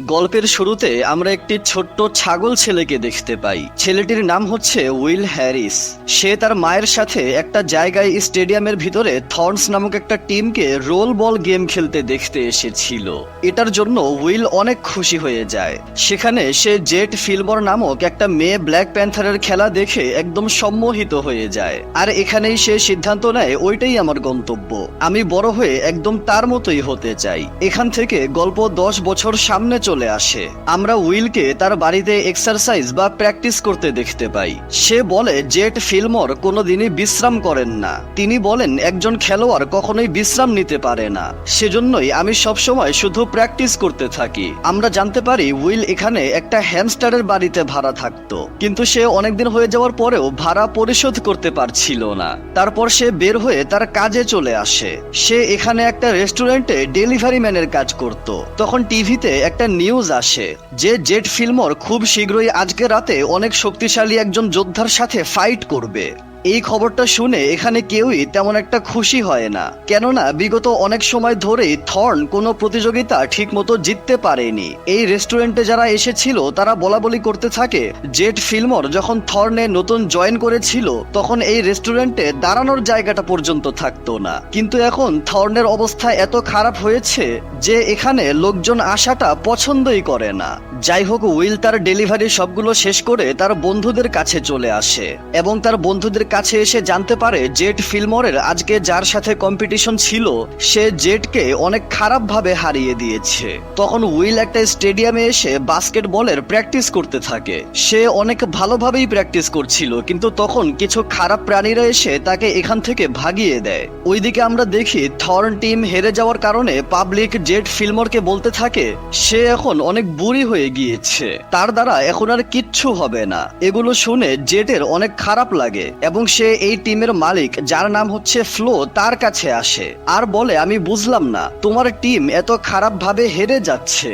গল্পের শুরুতে আমরা একটি ছোট্ট ছাগল ছেলেকে দেখতে পাই। ছেলেটির নাম হচ্ছে উইল হ্যারিস। সে তার মায়ের সাথে একটা জায়গায় স্টেডিয়ামের ভিতরে থর্নস নামক একটা টিমকে রোল বল গেম খেলতে দেখতে এসেছিল। এটার জন্য উইল অনেক খুশি হয়ে যায়। সেখানে সে জেট ফিলমর নামক একটা মেয়ে ব্ল্যাক প্যান্থারের খেলা দেখে একদম সম্মোহিত হয়ে যায়। আর এখানেই সে সিদ্ধান্ত নেয় ওইটাই আমার গন্তব্য, আমি বড় হয়ে একদম তার মতোই হতে চাই। এখান থেকে গল্প 10 বছর সামনে চলে আসে। আমরা উইলকে তার বাড়িতে এক্সারসাইজ বা প্র্যাকটিস করতে দেখতে পাই। সে বলে জেট ফিলমর কোনোদিনই বিশ্রাম করেন না। তিনি বলেন একজন খেলোয়াড় কখনোই বিশ্রাম নিতে পারে না, সেজন্যই আমি সবসময় শুধু প্র্যাকটিস করতে থাকি। আমরা জানতে পারি উইল এখানে একটা হ্যামস্টারের বাড়িতে ভাড়া থাকতো, কিন্তু সে অনেকদিন হয়ে যাওয়ার পরেও ভাড়া পরিশোধ করতে পারছিল না। তারপর সে বের হয়ে তার কাজে চলে আসে। সে এখানে একটা রেস্টুরেন্টে ডেলিভারি ম্যানের কাজ করত। তখন টিভিতে একটা নিউজ আসে যে জেট ফিলমর খুব শীঘ্রই আজকে রাতে অনেক শক্তিশালী একজন যোদ্ধার সাথে ফাইট করবে। এই খবরটা শুনে এখানে কেউই তেমন একটা খুশি হয় না, কেননা বিগত অনেক সময় ধরেই থর্ন কোনো প্রতিযোগিতা ঠিক মতো জিততে পারেনি। এই রেস্টুরেন্টে যারা এসেছিল তারা বলাবলি করতে থাকে জেট ফিলমর যখন থর্নে নতুন জয়েন করেছিল তখন এই রেস্টুরেন্টে দাঁড়ানোর জায়গাটা পর্যন্ত থাকতো না, কিন্তু এখন থর্নের অবস্থা এত খারাপ হয়েছে যে এখানে লোকজন আসাটা পছন্দই করে না। যাই হোক, উইল তার ডেলিভারি সবগুলো শেষ করে তার বন্ধুদের কাছে চলে আসে এবং তার বন্ধুদের কাছে এসে জানতে পারে জেট ফিলমরের আজকে যার সাথে কম্পিটিশন ছিল সে জেটকে অনেক খারাপভাবে হারিয়ে দিয়েছে। তখন উইল একটা স্টেডিয়ামে এসে বাস্কেটবলের প্র্যাকটিস করতে থাকে। সে অনেক ভালোভাবেই প্র্যাকটিস করছিল, কিন্তু তখন কিছু খারাপ প্রাণীরা এসে তাকে এখান থেকে ভাগিয়ে দেয়। ওইদিকে আমরা দেখি থর্ন টিম হেরে যাওয়ার কারণে পাবলিক জেট ফিলমরকে বলতে থাকে সে এখন অনেক বুড়ি হয়ে গিয়েছে, তার দ্বারা এখন আর কিচ্ছু হবে না। এগুলো শুনে জেটের অনেক খারাপ লাগে এবং সে এই টিমের মালিক যার নাম হচ্ছে ফ্লো তার কাছে আসে আর বলে আমি বুঝলাম না তোমার টিম এত খারাপ ভাবে হেরে যাচ্ছে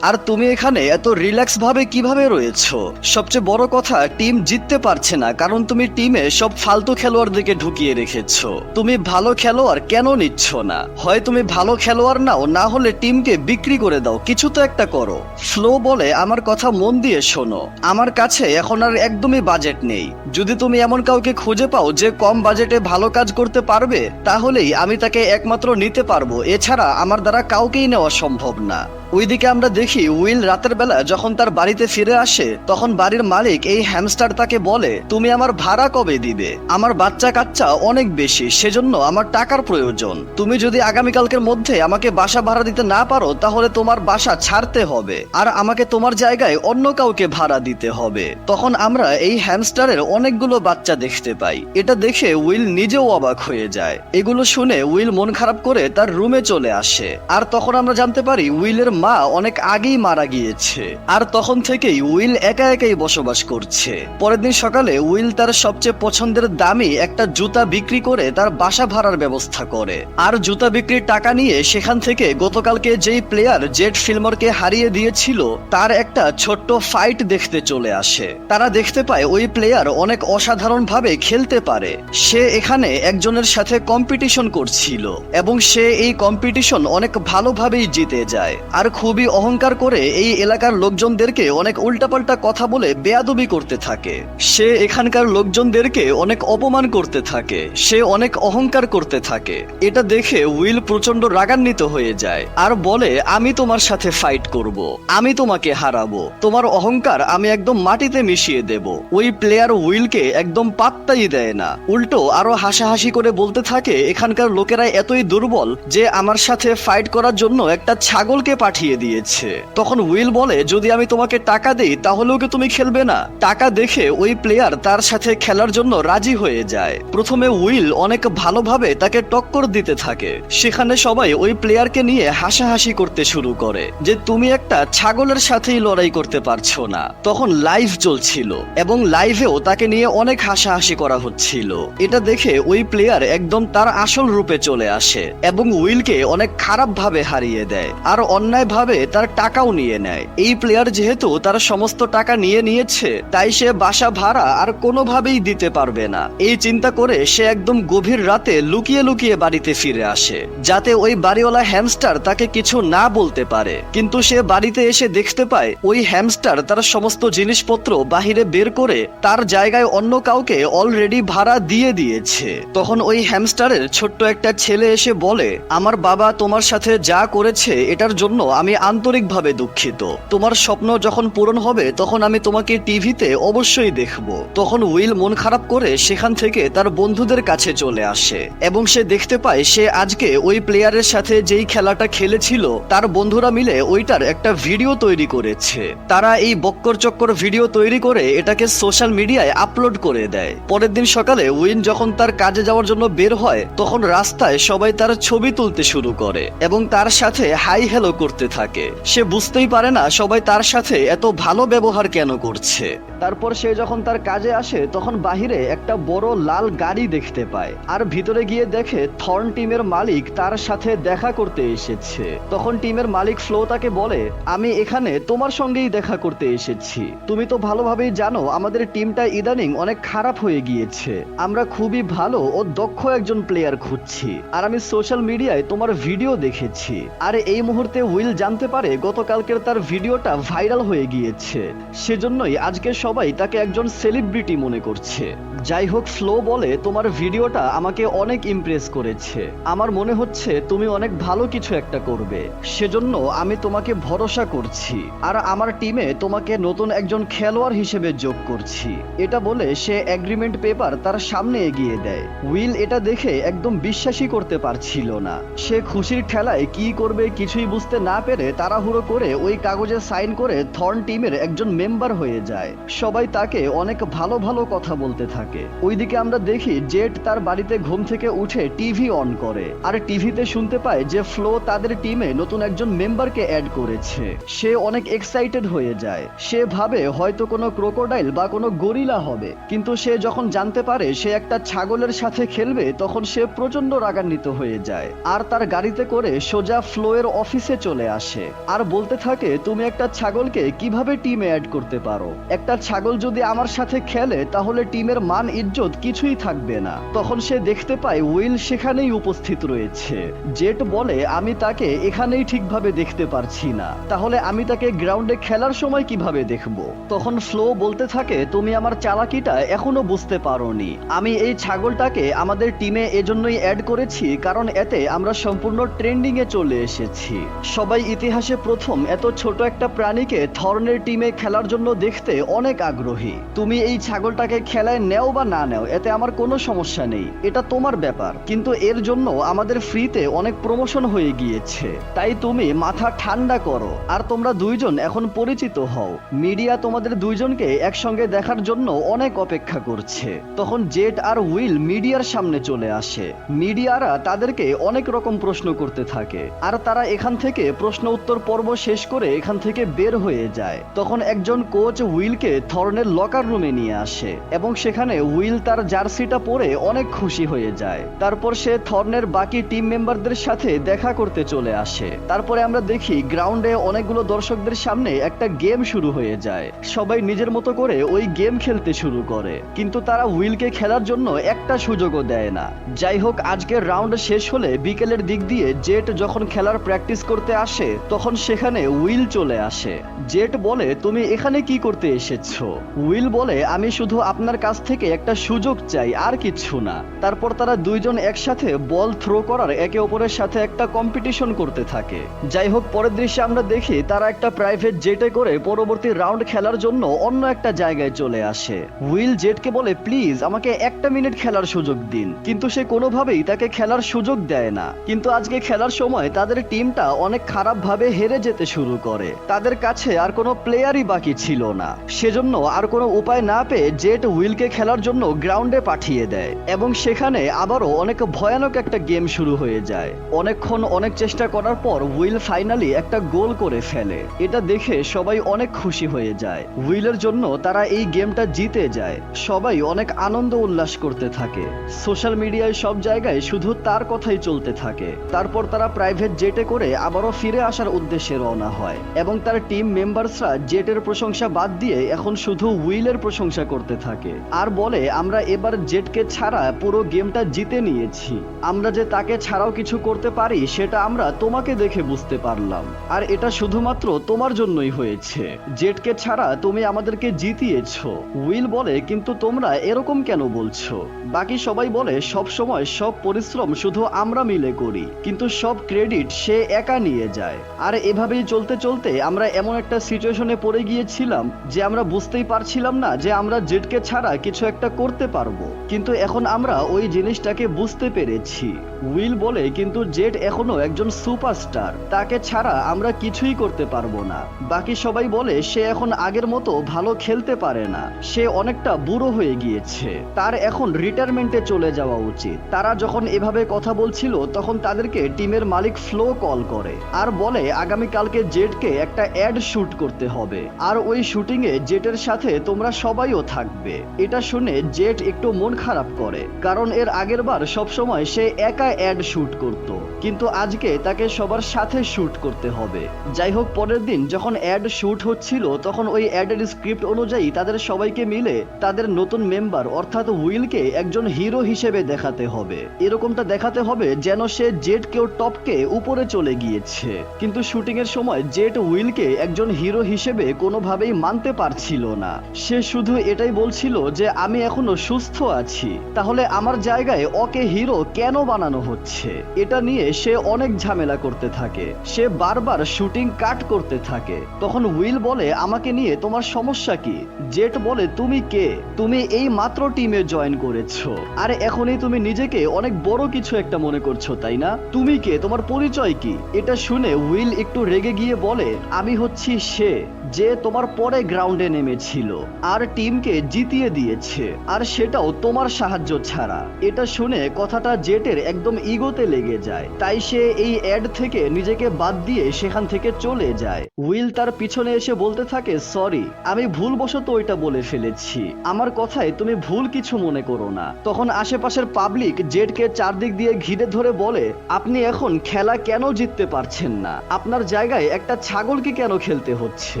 আর তুমি এখানে এত রিল্যাক্স ভাবে কিভাবে রয়েছো। সবচেয়ে বড় কথা, টিম জিততে পারছে না কারণ তুমি টিমে সব ফালতু খেলোয়াড়দেরকে ঢুকিয়ে রেখেছো। তুমি ভালো খেলোয়াড় কেন নিচ্ছ না? হয় তুমি ভালো খেলোয়াড় নাও, না হলে টিমকে বিক্রি করে দাও, কিছু তো একটা করো। ফ্লো বলে আমার কথা মন দিয়ে শোনো, আমার কাছে এখন আর একদমই বাজেট নেই। যদি তুমি এমন কাউকে খুঁজে পাও যে কম বাজেটে ভালো কাজ করতে পারবে তাহলেই আমি তাকে একমাত্র নিতে পারবো, এছাড়া আমার দ্বারা কাউকেই নেওয়া সম্ভব না। ওইদিকে আমরা দেখি উইল রাতের বেলা যখন তার বাড়িতে ফিরে আসে তখন বাড়ির মালিক এই হ্যামস্টার তাকে বলে তুমি আমার ভাড়া কবে দিবে? আমার বাচ্চা কাচ্চা অনেক বেশি, সেজন্য আমার টাকার প্রয়োজন। তুমি যদি আগামীকালকের মধ্যে আমাকে বাসা ভাড়া দিতে না পারো তাহলে তোমার বাসা ছাড়তে হবে আর আমাকে তোমার জায়গায় অন্য কাউকে ভাড়া দিতে হবে। তখন আমরা এই হ্যামস্টারের অনেকগুলো বাচ্চা দেখতে পাই। এটা দেখে উইল নিজেও অবাক হয়ে যায়। এগুলো শুনে উইল মন খারাপ করে তার রুমে চলে আসে আর তখন আমরা জানতে পারি উইলের মা অনেক আগেই মারা গিয়েছে আর তখন থেকেই উইল একা একাই বসবাস করছে। পরের দিন সকালে উইল তার সবচেয়ে পছন্দের দামি একটা জুতা বিক্রি করে তার বাসা ভাড়ার ব্যবস্থা করে আর জুতা বিক্রির টাকা নিয়ে সেখান থেকে গতকালকে যেই প্লেয়ার জেট ফিলমরকে হারিয়ে দিয়েছিল তার একটা ছোট্ট ফাইট দেখতে চলে আসে। তারা দেখতে পায় ওই প্লেয়ার অনেক অসাধারণ ভাবে খেলতে পারে। সে এখানে একজনের সাথে কম্পিটিশন করছিল এবং সে এই কম্পিটিশন অনেক ভালোভাবেই জিতে যায় আর খুবই অহংকার করে এই এলাকার লোকজনদেরকে অনেক উল্টাপাল্টা কথা বলে বেয়াদবি করতে থাকে। সে এখানকার লোকজনদেরকে অনেক অপমান করতে থাকে, সে অনেক অহংকার করতে থাকে। এটা দেখে উইল প্রচন্ড রাগান্বিত হয়ে যায় আর বলে আমি তোমার সাথে ফাইট করব, আমি তোমাকে হারাবো, তোমার অহংকার আমি একদম মাটিতে মিশিয়ে দেব। ওই প্লেয়ার উইলকে একদম পাত্তাই দেয় না, উল্টো আরো হাসাহাসি করে বলতে থাকে এখানকার লোকেরা এতই দুর্বল যে আমার সাথে ফাইট করার জন্য একটা ছাগলকে পাঠিয়ে দিয়েছে। তখন উইল বলে যদি আমি তোমাকে টাকা দেই তাহলেও কি তুমি খেলবে না? টাকা দেখে ওই প্লেয়ার তার সাথে খেলার জন্য রাজি হয়ে যায়। প্রথমে উইল অনেক ভালোভাবে তাকে টক্কর দিতে থাকে, সেখানে সবাই ওই প্লেয়ারকে নিয়ে হাসাহাসি করতে শুরু করে যে তুমি একটা ছাগলের সাথেই লড়াই করতে পারছো না। তখন লাইভ চলছিল এবং লাইভেও তাকে নিয়ে অনেক হাসাহাসি করা হচ্ছিল। এটা দেখে ওই প্লেয়ার একদম তার আসল রূপে চলে আসে এবং উইলকে অনেক খারাপ ভাবে হারিয়ে দেয় আর অন্যায় ভাবে তার টাকাও নিয়ে নেয়। এই প্লেয়ার যেহেতু তার সমস্ত টাকা নিয়ে নিয়েছে, তাই সে বাসা ভাড়া আর কোনোভাবেই দিতে পারবে না। এই চিন্তা করে সে একদম গভীর রাতে লুকিয়ে লুকিয়ে বাড়িতে ফিরে আসে, যাতে ওই বাড়িওয়ালা হ্যামস্টার তাকে কিছু না বলতে পারে। কিন্তু সে বাড়িতে এসে দেখতে পায় ওই হ্যামস্টার তার সমস্ত জিনিসপত্র বাহিরে বের করে তার জায়গায় অন্য কাউকে অলরেডি ভাড়া দিয়ে দিয়েছে। তখন ওই হ্যামস্টারের ছোট্ট একটা ছেলে এসে বলে, আমার বাবা তোমার সাথে যা করেছে এটার জন্য আমি আন্তরিকভাবে দুঃখিত। তোমার স্বপ্ন যখন পূরণ হবে তখন আমি তোমাকে টিভিতে অবশ্যই দেখব। তখন উইল মন খারাপ করে সেখান থেকে তার বন্ধুদের কাছে চলে আসে এবং সে দেখতে পায় সে আজকে ওই প্লেয়ারের সাথে যেই খেলাটা খেলেছিল তার বন্ধুরা মিলে ওইটার একটা ভিডিও তৈরি করেছে। তারা এই বক্কর চক্কর ভিডিও তৈরি করে এটাকে সোশ্যাল মিডিয়ায় আপলোড করে দেয়। পরের দিন সকালে উইন যখন তার কাজে যাওয়ার জন্য বের হয় তখন রাস্তায় সবাই তার ছবি তুলতে শুরু করে এবং তার সাথে হাই হ্যালো করতে থাকে। সে বুঝতেই পারে না সবাই তার সাথে এত ভালো ব্যবহার কেন করছে। তারপর সে যখন তার কাজে আসে তখন বাহিরে একটা বড় লাল গাড়ি দেখতে পায় আর ভিতরে গিয়ে দেখে থর্ন টিমের মালিক তার সাথে দেখা করতে এসেছে। তখন টিমের মালিক ফ্লো তাকে বলে, আমি এখানে তোমার সঙ্গেই দেখা করতে এসেছি। তুমি তো ভালোভাবেই জানো আমাদের টিমটা ইদানিং অনেক খারাপ হয়ে গিয়েছে। আমরা খুবই ভালো ও দক্ষ একজন প্লেয়ার খুঁজছি আর আমি সোশ্যাল মিডিয়ায় তোমার ভিডিও দেখেছি। আর এই মুহূর্তে উইল জানতে পারে গতকালকের তার ভিডিওটা ভাইরাল হয়ে গিয়েছে, সেজন্যই আজকে সবাই তাকে একজন সেলিব্রিটি মনে করছে। যাই হোক, ফ্লো বলে, তোমার ভিডিওটা আমাকে অনেক ইমপ্রেস করেছে। আমার মনে হচ্ছে তুমি অনেক ভালো কিছু একটা করবে, সেজন্য আমি তোমাকে ভরসা করছি আর আমার টিমে তোমাকে নতুন একজন খেলোয়াড় হিসেবে যোগ করছি। এটা বলে সে এগ্রিমেন্ট পেপার তার সামনে এগিয়ে দেয়। উইল এটা দেখে একদম বিশ্বাসই করতে পারছিল না। সে খুশির ঠেলায় কি করবে কিছুই বুঝতে না পেরে তাড়াহুড়ো করে ওই কাগজে সাইন করে থর্ন টিমের একজন মেম্বার হয়ে যায়। সবাই তাকে অনেক ভালো ভালো কথা বলতে থাকে। ওইদিকে আমরা দেখি জেট তার বাড়িতে ঘুম থেকে উঠে টিভি অন করে আর টিভিতে শুনতে পায় যে ফ্লো তাদের টিমে নতুন একজন মেম্বারকে অ্যাড করেছে। সে অনেক এক্সাইটেড হয়ে যায়। সে ভাবে হয়তো কোনো ক্রোকোডাইল বা কোনো গরিলা হবে, কিন্তু সে যখন জানতে পারে সে একটা ছাগলের সাথে খেলবে তখন সে প্রচন্ড রাগান্বিত হয়ে যায় আর তার গাড়িতে করে সোজা ফ্লোয়ের অফিসে চলে আসে আর বলতে থাকে, তুমি একটা ছাগলকে কিভাবে টিমে অ্যাড করতে পারো? একটা ছাগল যদি আমার সাথে খেলে তাহলে টিমের মান ইজ্জত কিছুই থাকবে না। তখন সে দেখতে পায় উইল সেখানেই উপস্থিত রয়েছে। জেট বলে, আমি তাকে এখানেই ঠিকভাবে দেখতে পারছি না, তাহলে আমি তাকে গ্রাউন্ডে খেলার সময় কিভাবে দেখব? তখন ফ্লো বলতে থাকে, তুমি আমার চালাকিটা এখনো বুঝতে পারোনি। আমি এই ছাগলটাকে আমাদের টিমে এজন্যই অ্যাড করেছি কারণ এতে আমরা সম্পূর্ণ ট্রেন্ডিং এ চলে এসেছি। সবাই ইতিহাসে প্রথম এত ছোট একটা প্রাণীকে থর্নের টিমে খেলার জন্য দেখতে অনেক আগ্রহী। তুমি এই ছাগলটাকে খেলায় নেও বা না নেও এতে আমার কোনো সমস্যা নেই, এটা তোমার ব্যাপার, কিন্তু এর জন্য আমাদের ফ্রিতে অনেক প্রমোশন হয়ে গিয়েছে। তাই তুমি মাথা ঠান্ডা করো আর তোমরা দুইজন এখন পরিচিত হও। মিডিয়া তোমাদের দুইজনকে একসঙ্গে দেখার জন্য অনেক অপেক্ষা করছে। তখন জেট আর উইল মিডিয়ার সামনে চলে আসে। মিডিয়ারা তাদেরকে অনেক রকম প্রশ্ন করতে থাকে আর তারা এখান থেকে প্রশ্ন উত্তর পর্ব শেষ করে এখান থেকে বের হয়ে যায়। তখন একজন কোচ উইলকে থর্নের লকার রুমে নিয়ে আসে এবং সেখানে উইল তার জার্সিটা পরে অনেক খুশি হয়ে যায়। তারপর সে থর্নের বাকি টিম মেম্বারদের সাথে দেখা করতে চলে আসে। তারপরে আমরা দেখি গ্রাউন্ডে অনেকগুলো দর্শকদের সামনে একটা গেম শুরু হয়ে যায়। সবাই নিজের মতো করে ওই গেম খেলতে শুরু করে, কিন্তু তারা উইলকে খেলার জন্য একটা সুযোগও দেয় না। যাই হোক, আজকের রাউন্ড শেষ হলে বিকেলের দিক দিয়ে জেট যখন খেলার প্র্যাকটিস করতে আসে তখন সেখানে উইল চলে আসে। জেট বলে, তুমি এখানে কি করতে এসেছো? উইল বলে, আমি শুধু আপনার কাছ থেকে একটা সুযোগ চাই, আর কিছু না। তারপর তারা দুইজন একসাথে বল থ্রো করার একে অপরের সাথে একটা কম্পিটিশন করতে থাকে। যাই হোক, পরের দৃশ্যে আমরা দেখি তারা একটা প্রাইভেট জেটে করে পরবর্তী রাউন্ড খেলার জন্য অন্য একটা জায়গায় চলে আসে। উইল জেটকে বলে, প্লিজ আমাকে একটা মিনিট খেলার সুযোগ দিন, কিন্তু সে কোনোভাবেই তাকে খেলার সুযোগ দেয় না। কিন্তু আজকে খেলার সময় তাদের টিমটা অনেক খারাপ ভাবে হেরে যেতে শুরু করে। তাদের কাছে আর কোনো প্লেয়ারই বাকি ছিল না। সেজন্য আর কোনো উপায় না পেয়ে জেট উইলকে খেলার জন্য গ্রাউন্ডে পাঠিয়ে দেয় এবং সেখানে আবারও অনেক ভয়ানক একটা গেম শুরু হয়ে যায়। অনেকক্ষণ অনেক চেষ্টা করার পর উইল ফাইনালি একটা গোল করে ফেলে। এটা দেখে সবাই অনেক খুশি হয়ে যায়। উইলের জন্য তারা এই গেমটা জিতে যায়। সবাই অনেক আনন্দ উল্লাস করতে থাকে। সোশ্যাল মিডিয়ায় সব জায়গায় শুধু তার কথাই চলতে থাকে। তারপর তারা প্রাইভেট জেটে করে আবারও ফিরে আসার উদ্দেশ্যে রওনা হয় এবং তার টিম মেম্বার্সরা জেটের প্রশংসা বাদ দিয়ে এখন শুধু উইলের প্রশংসা করতে থাকে আর বলে, আমরা এবার জেটকে ছাড়া পুরো গেমটা জিতে নিয়েছি। আমরা যে তাকে ছাড়াও কিছু করতে পারি সেটা আমরা তোমাকে দেখে বুঝতে পারলাম, আর এটা শুধুমাত্র তোমার জন্যই হয়েছে। জেটকে ছাড়া তুমি আমাদেরকে জিতিয়েছো। উইল বলে, কিন্তু তোমরা এরকম কেন বলছো? বাকি সবাই বলে, সব সময় সব পরিশ্রম শুধু আমরা মিলে করি, কিন্তু সব ক্রেডিট সে একা নিয়ে যায়। আর এভাবেই চলতে চলতে আমরা এমন একটা সিচুয়েশনে পড়ে গিয়েছিলাম যে আমরা বুঝতেই পারছিলাম না যে আমরা জেটকে ছাড়া কিছু একটা করতে পারবো, কিন্তু এখন আমরা ওই জিনিসটাকে বুঝতে পেরেছি। উইল বলে, কিন্তু জেট এখনো একজন সুপারস্টার, তাকে ছাড়া আমরা কিছুই করতে পারবো না। বাকি সবাই বলে, সে এখন আগের মতো ভালো খেলতে পারে না, সে অনেকটা বুড়ো হয়ে গিয়েছে, তার এখন রিটায়ারমেন্টে চলে যাওয়া উচিত। তারা যখন এভাবে কথা বলছিল তখন তাদেরকে টিমের মালিক ফ্লো কল করে আর বলে, আগামীকালকে জেটকে একটা অ্যাড শুট করতে হবে, আর ওই শুটিং এ জেটের সাথে তোমরা সবাইও থাকবে। এটা শুনে জেট একটু মন খারাপ করে, কারণ এর আগের বার সবসময় সে একা অ্যাড শুট করত, কিন্তু আজকে তাকে সবার সাথে শুট করতে হবে। যাই হোক, পরের দিন যখন অ্যাড শুট হচ্ছিল তখন ওই অ্যাডের স্ক্রিপ্ট অনুযায়ী তাদের সবাইকে মিলে তাদের নতুন মেম্বার অর্থাৎ উইলকে একজন হিরো হিসেবে দেখাতে হবে। এরকমটা দেখাতে হবে যেন সে জেটকেও টপকে উপরে চলে গিয়েছে। কিন্তু শুটিং এর সময় জেট উইলকে একজন হিরো হিসেবে কোনোভাবেই মানতে পারছিল না। সে শুধু এটাই বলছিল যে আমি এখনো সুস্থ আছি, তাহলে আমার জায়গায় ওকে হিরো কেন বানানো হচ্ছে? এটা নিয়ে সে অনেক ঝামেলা করতে থাকে। সে বারবার শুটিং কাট করতে থাকে। তখন উইল বলে, আমাকে নিয়ে তোমার সমস্যা কি? জেট বলে, তুমি কে? তুমি এই মাত্র টিমে জয়েন করেছো, আর এখনই তুমি নিজেকে অনেক বড় কিছু একটা মনে করছো, তাই না? তুমি কে? তোমার পরিচয় কি? এটা শুনে উইল একটু রেগে গিয়ে বলে, আমি হচ্ছি সে যে তোমার পরে গ্রাউন্ডে নেমেছিল আর টিমকে জিতিয়ে দিয়েছে, আর সেটাও তোমার সাহায্য ছাড়া। এটা শুনে কথাটা জেটের একদম ইগোতে লেগে যায়, তাই সে এই অ্যাড থেকে নিজেকে বাদ দিয়ে সেখান থেকে চলে যায়। উইল তার পিছনে এসে বলতে থাকে, সরি, আমি ভুলবশত ওইটা বলে ফেলেছি, আমার কথায় তুমি ভুল কিছু মনে করো না। তখন আশেপাশের পাবলিক জেটকে চারদিক দিয়ে ঘিরে ধরে বলে, আপনি এখন খেলা কেন জিততে পারছেন না? আপনার জায়গায় একটা ছাগলকে কেন খেলতে হচ্ছে?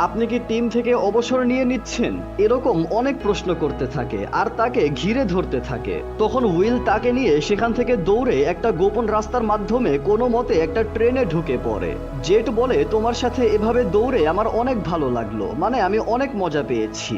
আপনি কি টিম থেকে অবসর নিয়ে নিচ্ছেন? এরকম অনেক প্রশ্ন করতে থাকে আর তাকে ঘিরে ধরতে থাকে। তখন উইল তাকে নিয়ে সেখান থেকে দৌড়ে একটা গোপন রাস্তার মাধ্যমে কোনো মতে একটা ট্রেনে ঢুকে পড়ে। জেট বলে, তোমার সাথে এভাবে দৌড়ে আমার অনেক ভালো লাগলো, মানে আমি অনেক মজা পেয়েছি।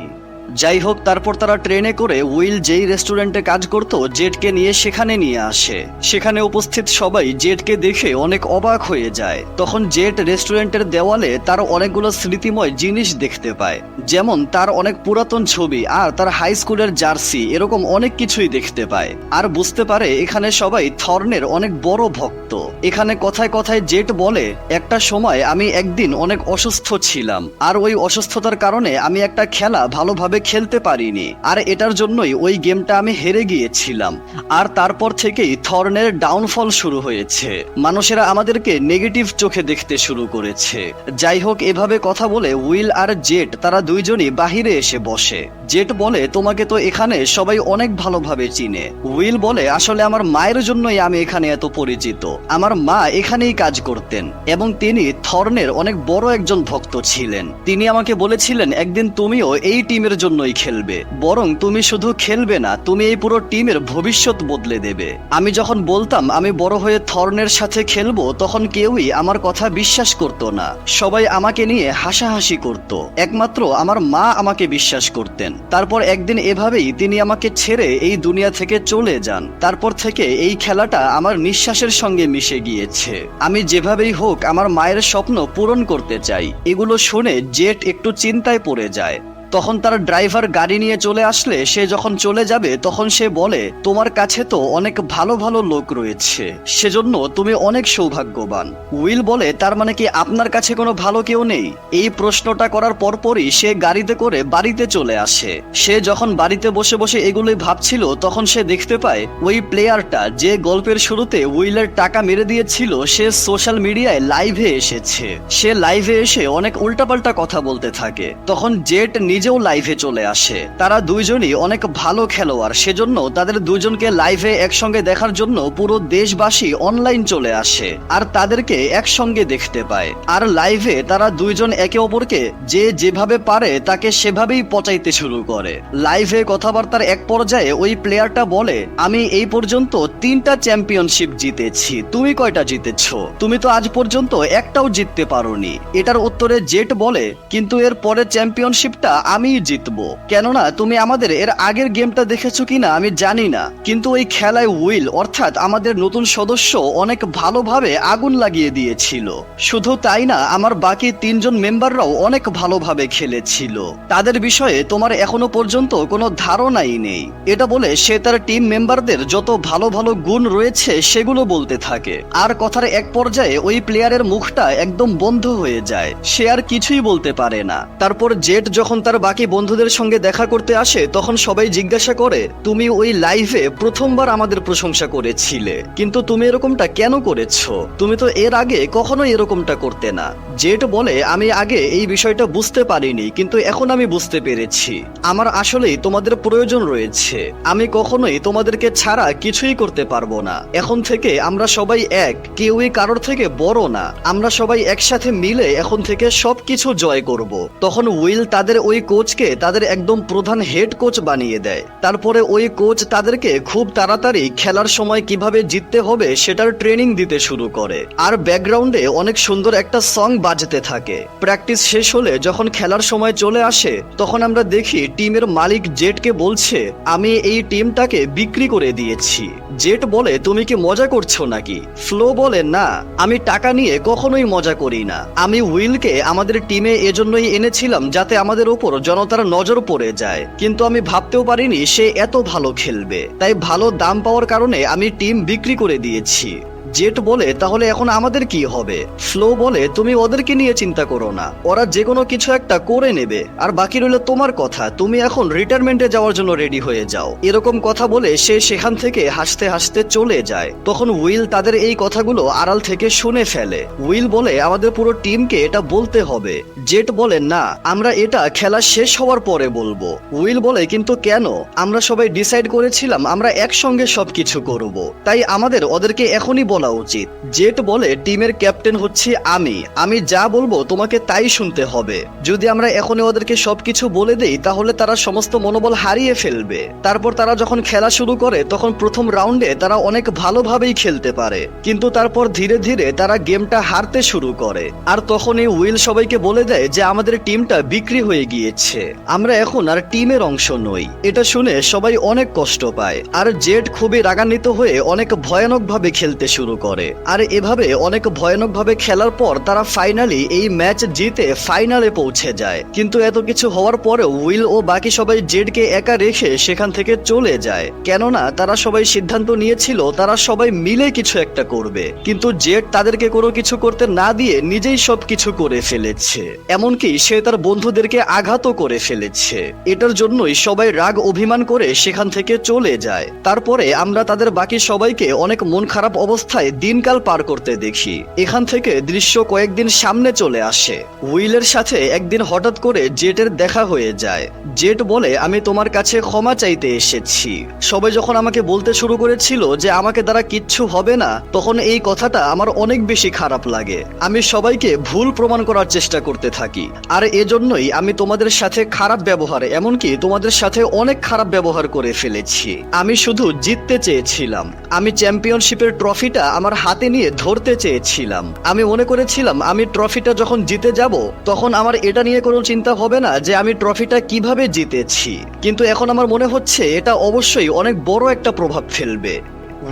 যাই হোক, তারপর তারা ট্রেনে করে উইল যেই রেস্টুরেন্টে কাজ করত জেটকে নিয়ে সেখানে নিয়ে আসে। সেখানে উপস্থিত সবাই জেটকে দেখে অনেক অবাক হয়ে যায়। তখন জেট রেস্টুরেন্টের দেওয়ালে তার অনেকগুলো স্মৃতিময় জিনিস দেখতে পায়, যেমন তার অনেক পুরাতন ছবি আর তার হাই স্কুলের জার্সি, এরকম অনেক কিছুই দেখতে পায়। আর বুঝতে পারে এখানে সবাই থর্নের অনেক বড় ভক্ত। এখানে কথায় কথায় জেট বলে, একটা সময় আমি একদিন অনেক অসুস্থ ছিলাম, আর ওই অসুস্থতার কারণে আমি একটা খেলা ভালোভাবে খেলতে পারিনি, আর এটার জন্যই ওই গেমটা আমি হেরে গিয়েছিলাম। আর তারপর থেকেই থর্নের ডাউনফল শুরু হয়েছে, মানুষেরা আমাদেরকে নেগেটিভ চোখে দেখতে শুরু করেছে। যাই হোক, এভাবে কথা বলে উইল আর জেট তারা দুইজনই বাহিরে এসে বসে। জেট বলে, তোমাকে তো এখানে সবাই অনেক ভালোভাবে চিনে। উইল বলে, আসলে আমার মায়ের জন্যই আমি এখানে এত পরিচিত। আমার মা এখানেই কাজ করতেন এবং তিনি থর্নের অনেক বড় একজন ভক্ত ছিলেন। তিনি আমাকে বলেছিলেন একদিন তুমিও এই টিমের জন্যই খেলবে, বরং তুমি শুধু খেলবে না, তুমি এই পুরো টিমের ভবিষ্যৎ বদলে দেবে। আমি যখন বলতাম আমি বড় হয়ে থর্নের সাথে খেলবো তখন কেউই আমার কথা বিশ্বাস করত না, সবাই আমাকে নিয়ে হাসাহাসি করত, একমাত্র আমার মা আমাকে বিশ্বাস করতেন। তারপর একদিন এভাবেই তিনি আমাকে ছেড়ে এই দুনিয়া থেকে চলে যান। তারপর থেকে এই খেলাটা আমার নিঃশ্বাসের সঙ্গে মিশে গিয়েছে। আমি যেভাবেই হোক আমার মায়ের স্বপ্ন পূরণ করতে চাই। এগুলো শুনে জেট একটু চিন্তায় পড়ে যায়। তখন তার ড্রাইভার গাড়ি নিয়ে চলে আসলে সে যখন চলে যাবে তখন সে বলে, তোমার কাছে তো অনেক ভালো ভালো লোক রয়েছে, সেজন্য তুমি অনেক সৌভাগ্যবান। উইল বলে, তার মানে কি আপনার কাছে কোনো ভালো কেউ নেই? এই প্রশ্নটা করার পরপরই সে গাড়িতে করে বাড়িতে চলে আসে। সে যখন বাড়িতে বসে বসে এগুলোই ভাবছিল তখন সে দেখতে পায় ওই প্লেয়ারটা যে গল্পের শুরুতে উইলের টাকা মেরে দিয়েছিল সে সোশ্যাল মিডিয়ায় লাইভে এসেছে। সে লাইভে এসে অনেক উল্টাপাল্টা কথা বলতে থাকে। তখন জেট নিজেও লাইভে চলে আসে। তারা দুইজনই অনেক ভালো খেলোয়াড়, সেজন্য তাদের দুজনকে লাইভে একসঙ্গে দেখার জন্য পুরো দেশবাসী অনলাইন চলে আসে আর তাদেরকে একসঙ্গে দেখতে পায়। আর লাইভে তারা দুইজন একে অপরকে যে যেভাবে পারে তাকে সেভাবেই পচাইতে শুরু করে। লাইভে কথাবার্তার এক পর্যায়ে ওই প্লেয়ারটা বলে, আমি এই পর্যন্ত 3টা চ্যাম্পিয়নশিপ জিতেছি, তুমি কয়টা জিতেছ? তুমি তো আজ পর্যন্ত একটাও জিততে পারোনি। এটার উত্তরে জেট বলে, কিন্তু এর পরের চ্যাম্পিয়নশিপটা আমিই জিতবো, কেননা তুমি আমাদের এর আগের গেমটা দেখেছো কিনা আমি জানি না, কিন্তু ওই খেলায় উইল অর্থাৎ আমাদের নতুন সদস্য অনেক ভালোভাবে আগুন লাগিয়ে দিয়েছিল। শুধু তাই না, আমার বাকি 3জন মেম্বাররাও অনেক ভালোভাবে খেলেছিল। তাদের বিষয়ে তোমার এখনো পর্যন্ত কোনো ধারণাই নেই। এটা বলে সে তার টিম মেম্বারদের যত ভালো ভালো গুণ রয়েছে সেগুলো বলতে থাকে। আর কথার এক পর্যায়ে ওই প্লেয়ারের মুখটা একদম বন্ধ হয়ে যায়, সে আর কিছুই বলতে পারে না। তারপর জেট যখন তার বাকি বন্ধুদের সঙ্গে দেখা করতে আসে তখন সবাই জিজ্ঞাসা করে, তুমি ওই লাইভে প্রথমবার আমাদের প্রশংসা করেছিলে, কিন্তু তুমি এরকমটা কেন করেছো? তুমি তো এর আগে কখনো এরকমটা করতে না। জেট বলে, আমি আগে এই বিষয়টা বুঝতে পারিনি, কিন্তু এখন আমি বুঝতে পেরেছি আমার আসলেই তোমাদের প্রয়োজন রয়েছে। আমি কখনোই তোমাদেরকে ছাড়া কিছুই করতে পারবো না। এখন থেকে আমরা সবাই এক, কেউই কারোর থেকে বড় না। আমরা সবাই একসাথে মিলে এখন থেকে সবকিছু জয় করব। তখন উইল তাদের ওই কোচকে তাদের একদম প্রধান হেড কোচ বানিয়ে দেয়। তারপরে ওই কোচ তাদেরকে খুব তাড়াতাড়ি খেলার সময় কিভাবে জিততে হবে সেটার ট্রেনিং দিতে শুরু করে। আর ব্যাকগ্রাউন্ডে অনেক সুন্দর একটা সং বাজতে থাকে। প্র্যাকটিস শেষ হলে যখন খেলার সময় চলে আসে তখন আমরা দেখি টিমের মালিক জেটকে বলছে, আমি এই টিমটাকে বিক্রি করে দিয়েছি। জেট বলে, তুমি কি মজা করছো নাকি? ফ্লো বলে, না, আমি টাকা নিয়ে কখনোই মজা করি না। আমি উইলকে আমাদের টিমে এজন্যই এনেছিলাম যাতে আমাদের উপর জনতার নজর পড়ে যায়, কিন্তু আমি ভাবতেও পারিনি সে এত ভালো খেলবে। তাই ভালো দাম পাওয়ার কারণে আমি টিম বিক্রি করে দিয়েছি। জেট বলে, তাহলে এখন আমাদের কি হবে? ফ্লো বলে, তুমি ওদেরকে নিয়ে চিন্তা করো না, ওরা যে কোনো কিছু একটা করে নেবে, আর বাকি রইল তোমার কথা। তুমি এখন রিটায়ারমেন্টে যাওয়ার জন্য রেডি হয়ে যাও। এরকম কথা বলে সে সেখান থেকে হাসতে হাসতে চলে যায়। তখন উইল তাদের এই কথাগুলো আড়াল থেকে শুনে ফেলে। উইল বলে, আমাদের পুরো টিমকে এটা বলতে হবে। জেট বলে, না, আমরা এটা খেলা শেষ হওয়ার পরে বলবো। উইল বলে, কিন্তু কেন? আমরা সবাই ডিসাইড করেছিলাম আমরা একসঙ্গে সবকিছু করব, তাই আমাদের ওদেরকে এখনই বলা উচিত। জেট বলে, টিমের ক্যাপ্টেন হচ্ছে আমি যা বলবো তোমাকে তাই শুনতে হবে। যদি আমরা এখনই ওদেরকে সবকিছু বলে দেই তাহলে তারা সমস্ত মনোবল হারিয়ে ফেলবে। তারপর তারা যখন খেলা শুরু করে তখন প্রথম রাউন্ডে তারা অনেক ভালোভাবেই খেলতে পারে, কিন্তু তারপর ধীরে ধীরে তারা গেমটা হারতে শুরু করে। আর তখনই উইল সবাইকে বলে দেয় যে আমাদের টিমটা বিক্রি হয়ে গিয়েছে, আমরা এখন আর টিমের অংশ নই। এটা শুনে সবাই অনেক কষ্ট পায়, আর জেট খুবই রাগান্বিত হয়ে অনেক ভয়ানকভাবে খেলতে শুরু করে। আর এভাবে অনেক ভয়ানকভাবে খেলার পর তারা ফাইনালি এই ম্যাচ জিতে ফাইনালে পৌঁছে যায়। কিন্তু এত কিছু হওয়ার পরেও উইল ও বাকি সবাই জেডকে একা রেখে সেখান থেকে চলে যায়, কেননা তারা সবাই সিদ্ধান্ত নিয়েছিল তারা সবাই মিলে কিছু একটা করবে। কিন্তু জেড তাদেরকে কোনো কিছু করতে না দিয়ে নিজেই সবকিছু করে ফেলেছে, এমনকি সে তার বন্ধুদেরকে আঘাতও করে ফেলেছে। এটার জন্যই সবাই রাগ অভিমান করে সেখান থেকে চলে যায়। তারপরে আমরা তাদের বাকি সবাইকে অনেক মন খারাপ অবস্থায় দিনকাল পার করতে দেখি। এখান থেকে দৃশ্য কয়েকদিন সামনে চলে আসে। উইলের সাথে একদিন হঠাৎ করে জেটের দেখা হয়ে যায়। জেট বলে, আমি তোমার কাছে ক্ষমা চাইতে এসেছি। সবাই যখন আমাকে বলতে শুরু করেছিল যে আমাকে দ্বারা কিচ্ছু হবে না, তখন এই কথাটা আমার অনেক বেশি খারাপ লাগে। আমি সবাইকে ভুল প্রমাণ করার চেষ্টা করতে থাকি, আর এজন্যই আমি তোমাদের সাথে খারাপ ব্যবহার, এমনকি তোমাদের সাথে অনেক খারাপ ব্যবহার করে ফেলেছি। আমি শুধু জিততে চেয়েছিলাম। আমি চ্যাম্পিয়নশিপের ট্রফিটা আমার হাতে নিয়ে ধরতে চেয়েছিলাম। আমি মনে করেছিলাম আমি ট্রফিটা যখন জিতে যাব তখন আমার এটা নিয়ে কোনো চিন্তা হবে না যে আমি ট্রফিটা কিভাবে জিতেছি, কিন্তু এখন আমার মনে হচ্ছে এটা অবশ্যই অনেক বড় একটা প্রভাব ফেলবে।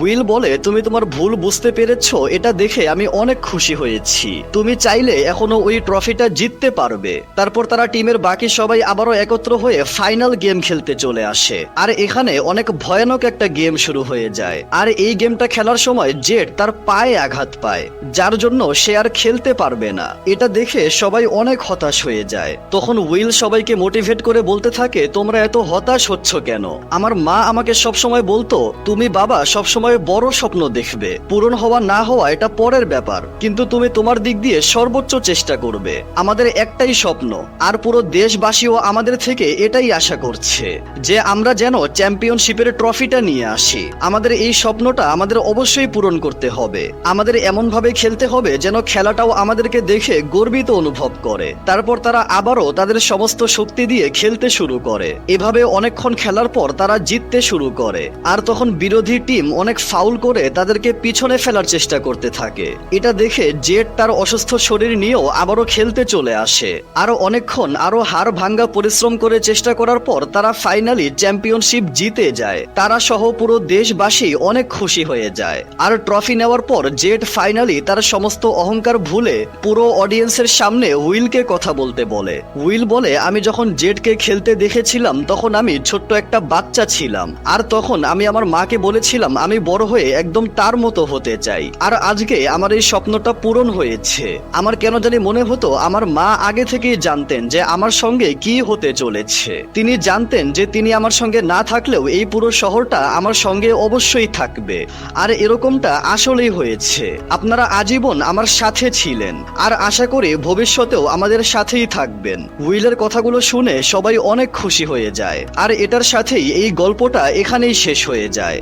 উইল বলে, তুমি তোমার ভুল বুঝতে পেরেছো, এটা দেখে আমি অনেক খুশি হয়েছি। তুমি চাইলে এখনো ওই ট্রফিটা জিততে পারবে। তারপর তারা টিমের বাকি সবাই আবারও একত্র হয়ে ফাইনাল গেম খেলতে চলে আসে। আর এখানে অনেক ভয়ানক একটা গেম শুরু হয়ে যায়। আর এই গেমটা খেলার সময় জেট তার পায়ে আঘাত পায়, যার জন্য সে আর খেলতে পারবে না। এটা দেখে সবাই অনেক হতাশ হয়ে যায়। তখন উইল সবাইকে মোটিভেট করে বলতে থাকে, তোমরা এত হতাশ হচ্ছ কেন? আমার মা আমাকে সবসময় বলতো তুমি বাবা সবসময় সময় বড় স্বপ্ন দেখবে, পূরণ হওয়া না হওয়া এটা পরের ব্যাপার, কিন্তু তুমি তোমার দিক দিয়ে সর্বোচ্চ চেষ্টা করবে। আমাদের একটাই স্বপ্ন, আর পুরো দেশবাসীও আমাদের থেকে এটাই আশা করছে যে আমরা যেন চ্যাম্পিয়নশিপের ট্রফিটা নিয়ে আসি। আমাদের এই স্বপ্নটা আমাদের অবশ্যই পূরণ করতে হবে। আমাদের এমনভাবে খেলতে হবে যেন খেলাটাও আমাদেরকে দেখে গর্বিত অনুভব করে, তারপর তারা আবারও তাদের সমস্ত শক্তি দিয়ে খেলতে শুরু করে। এভাবে অনেকক্ষণ খেলার পর তারা জিততে শুরু করে, আর তখন বিরোধী টিম অনেক ফাউল করে তাদেরকে পিছনে ফেলার চেষ্টা করতে থাকে। এটা দেখে জেট তার অসুস্থ শরীর নিয়েও আবারও খেলতে চলে আসে। আরো অনেকক্ষণ আরো হাড় ভাঙ্গা পরিশ্রম করে চেষ্টা করার পর তারা ফাইনালি চ্যাম্পিয়নশিপ জিতে যায়। তারা সহ পুরো দেশবাসী অনেক খুশি হয়ে যায়। আর ট্রফি নেওয়ার পর জেট ফাইনালি তার সমস্ত অহংকার ভুলে পুরো অডিয়েন্সের সামনে উইলকে কথা বলতে বলে। উইল বলে, আমি যখন জেটকে খেলতে দেখেছিলাম তখন আমি ছোট্ট একটা বাচ্চা ছিলাম, আর তখন আমি আমার মাকে বলেছিলাম আমি বড় হয়ে একদম তার মতো হতে চাই, আর আজকে আমার এই স্বপ্নটা পূরণ হয়েছে। আমার কেন জানি মনে হতো আমার মা আগে থেকেই জানতেন যে আমার সঙ্গে কি হতে চলেছে। তিনি জানতেন যে তিনি আমার সঙ্গে না থাকলেও এই পুরো শহরটা আমার সঙ্গে অবশ্যই থাকবে, আর এরকমটা আসলেই হয়েছে। আপনারা আজীবন আমার সাথে ছিলেন, আর আশা করি ভবিষ্যতেও আমাদের সাথেই থাকবেন। উইলের কথাগুলো শুনে সবাই অনেক খুশি হয়ে যায়, আর এটার সাথেই এই গল্পটা এখানেই শেষ হয়ে যায়।